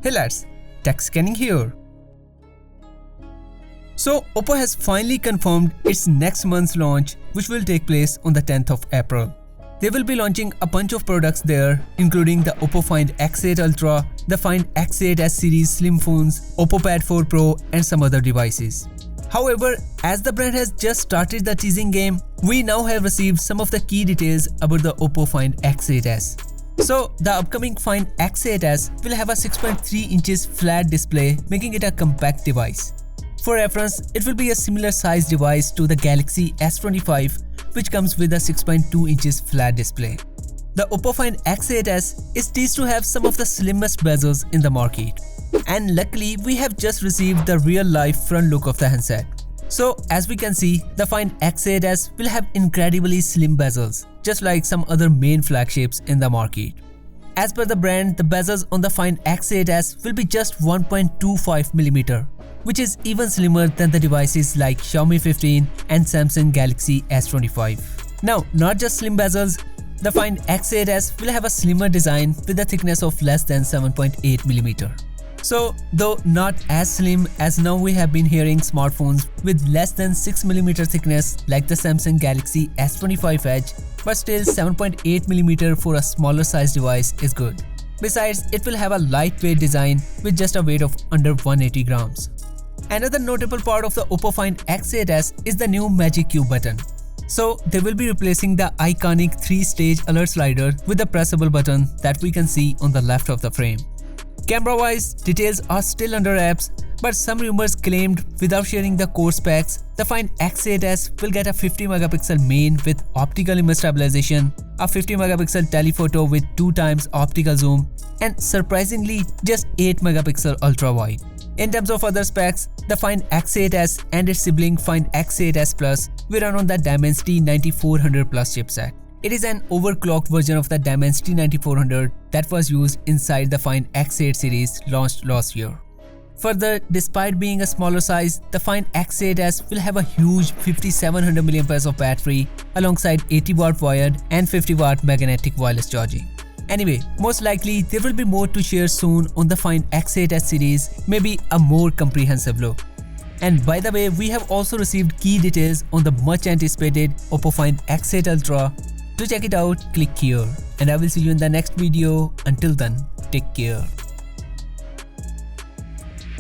Hey lads, TechScanning here. So Oppo has finally confirmed its next month's launch, which will take place on the 10th of April. They will be launching a bunch of products there, including the Oppo Find X8 Ultra, the Find X8s series slim phones, Oppo Pad 4 Pro and some other devices. However, as the brand has just started the teasing game, we now have received some of the key details about the Oppo Find X8s. So, the upcoming Find X8s will have a 6.3 inches flat display, making it a compact device. For reference, it will be a similar size device to the Galaxy S25, which comes with a 6.2 inches flat display. The Oppo Find X8s is teased to have some of the slimmest bezels in the market. And luckily, we have just received the real-life front look of the handset. So, as we can see, the Find X8s will have incredibly slim bezels, just like some other main flagships in the market. As per the brand, the bezels on the Find X8s will be just 1.25mm, which is even slimmer than the devices like Xiaomi 15 and Samsung Galaxy S25. Now, not just slim bezels, the Find X8s will have a slimmer design with a thickness of less than 7.8mm. So, though not as slim as now we have been hearing smartphones with less than 6mm thickness like the Samsung Galaxy S25 Edge, but still 7.8mm for a smaller size device is good. Besides, it will have a lightweight design with just a weight of under 180 grams. Another notable part of the Oppo Find X8s is the new Magic Q button. So, they will be replacing the iconic 3-stage alert slider with the pressable button that we can see on the left of the frame. Camera-wise, details are still under wraps, but some rumors claimed without sharing the core specs, the Find X8s will get a 50MP main with optical image stabilization, a 50MP telephoto with 2x optical zoom, and surprisingly just 8MP ultra-wide. In terms of other specs, the Find X8s and its sibling Find X8s Plus will run on the Dimensity 9400 Plus chipset. It is an overclocked version of the Dimensity 9400 that was used inside the Find X8 series launched last year. Further, despite being a smaller size, the Find X8s will have a huge 5700mAh of battery alongside 80W wired and 50W magnetic wireless charging. Anyway, most likely there will be more to share soon on the Find X8s series, maybe a more comprehensive look. And by the way, we have also received key details on the much anticipated Oppo Find X8 Ultra. To check it out, click here. And I will see you in the next video. Until then, take care.